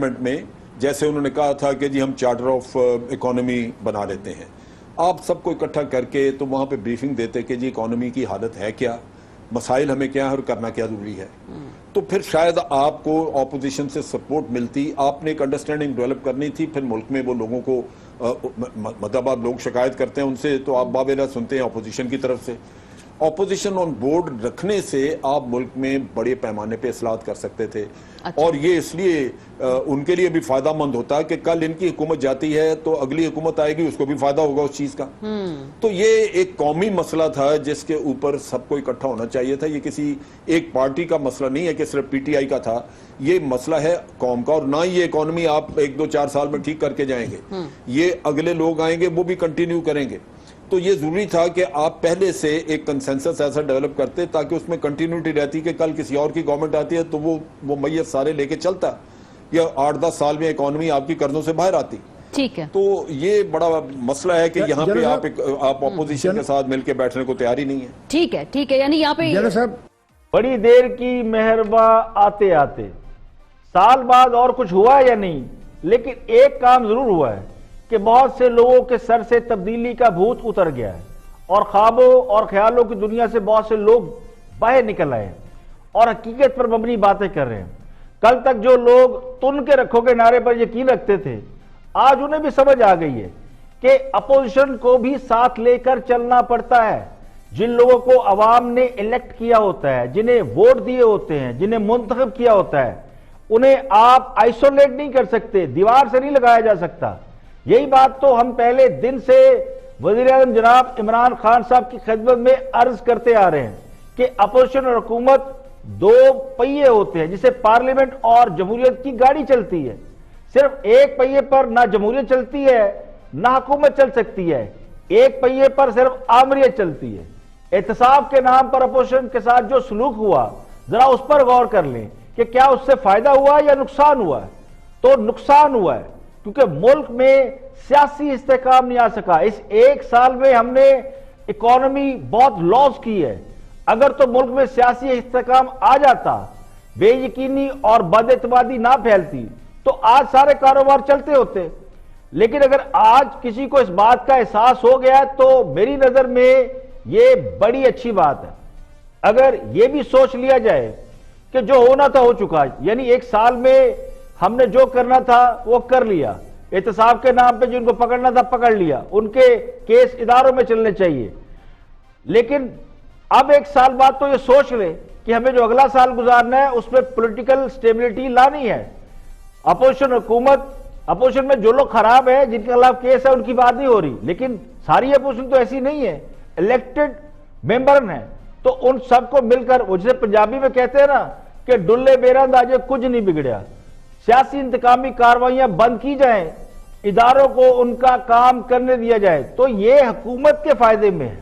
Parliament में जैसे उन्होंने कहा था कि जी हम चार्टर ऑफ इकोनॉमी बना लेते हैं, आप सबको इकट्ठा करके तो वहां पे ब्रीफिंग देते कि जी इकोनॉमी की हालत है क्या, मसाइल हमें क्या है और करना क्या जरूरी है, तो फिर शायद आपको ऑपोजिशन से सपोर्ट मिलती। आपने एक अंडरस्टैंडिंग डेवलप करनी थी। फिर मुल्क में वो लोगों को मतलब आप लोग शिकायत करते हैं उनसे तो आप बाबेला सुनते हैं ऑपोजिशन की तरफ से। ऑपोजिशन ऑन बोर्ड रखने से आप मुल्क में बड़े पैमाने पे इस्लाहत कर सकते थे। अच्छा। और ये इसलिए उनके लिए भी फायदा मंद होता है कि कल इनकी हुकूमत जाती है तो अगली हुकूमत आएगी, उसको भी फायदा होगा उस चीज का। तो ये एक कौमी मसला था जिसके ऊपर सबको इकट्ठा होना चाहिए था। ये किसी एक पार्टी का मसला नहीं है कि सिर्फ पीटीआई का था, ये मसला है कौम का। और ना ही ये इकोनॉमी आप 1-2-4 साल में ठीक करके जाएंगे, ये अगले लोग आएंगे वो भी कंटिन्यू करेंगे। तो ये जरूरी था कि आप पहले से एक कंसेंसस ऐसा डेवलप करते ताकि उसमें कंटिन्यूटी रहती कि कल किसी और की गवर्नमेंट आती है तो वो मैयत सारे लेके चलता, या 8-10 साल में इकोनॉमी आपकी कर्जों से बाहर आती। ठीक है। तो ये बड़ा मसला है कि यहाँ पे आप ऑपोजिशन के साथ मिलकर बैठने को तैयार ही नहीं है। ठीक है, यानी यहाँ पे साहब बड़ी देर की मेहरबा आते आते साल बाद और कुछ हुआ या नहीं, लेकिन एक काम जरूर हुआ है कि बहुत से लोगों के सर से तब्दीली का भूत उतर गया है और ख्वाबों और ख्यालों की दुनिया से बहुत से लोग बाहर निकल आए और हकीकत पर मबनी बातें कर रहे हैं। कल तक जो लोग तुन के रखोगे नारे पर यकीन रखते थे, आज उन्हें भी समझ आ गई है कि अपोजिशन को भी साथ लेकर चलना पड़ता है। जिन लोगों को अवाम ने इलेक्ट किया होता है, जिन्हें वोट दिए होते हैं, जिन्हें मुंतखब किया होता है, उन्हें आप आइसोलेट नहीं कर सकते, दीवार से नहीं लगाया जा सकता। यही बात तो हम पहले दिन से वज़ीर-ए-आज़म जनाब इमरान खान साहब की खिदमत में अर्ज करते आ रहे हैं कि अपोजिशन और हुकूमत दो पहिए होते हैं, जिसे पार्लियामेंट और जमहूरियत की गाड़ी चलती है। सिर्फ एक पहिए पर ना जमहूरियत चलती है ना हुकूमत चल सकती है, एक पहिए पर सिर्फ आमरीत चलती है। एहतसाब के नाम पर अपोजिशन के साथ जो सलूक हुआ, जरा उस पर गौर कर लें कि क्या उससे फायदा हुआ या नुकसान हुआ है। तो नुकसान हुआ है क्योंकि मुल्क में सियासी इस्तेहकाम नहीं आ सका। इस एक साल में हमने इकोनॉमी बहुत लॉस की है। अगर तो मुल्क में सियासी इस्तेहकाम आ जाता, बेयकीनी और बदएतमादी ना फैलती, तो आज सारे कारोबार चलते होते। लेकिन अगर आज किसी को इस बात का एहसास हो गया तो मेरी नजर में ये बड़ी अच्छी बात है। अगर ये भी सोच लिया जाए कि जो होना था हो चुका, यानी एक साल में हमने जो करना था वो कर लिया, एहतसाब के नाम पे जिनको पकड़ना था पकड़ लिया, उनके केस इदारों में चलने चाहिए। लेकिन अब एक साल बाद तो ये सोच ले कि हमें जो अगला साल गुजारना है उसमें पॉलिटिकल स्टेबिलिटी लानी है। अपोजिशन हुकूमत, अपोजिशन में जो लोग खराब है, जिनके खिलाफ केस है, उनकी बात नहीं हो रही, लेकिन सारी अपोजिशन तो ऐसी नहीं है, इलेक्टेड मेंबर है। तो उन सबको मिलकर, वो जैसे पंजाबी में कहते हैं ना कि डुल्ले बेरंद आजे कुछ नहीं बिगड़िया, सियासी इंतकामी कार्रवाइयां बंद की जाएं, इदारों को उनका काम करने दिया जाए, तो ये हुकूमत के फायदे में है।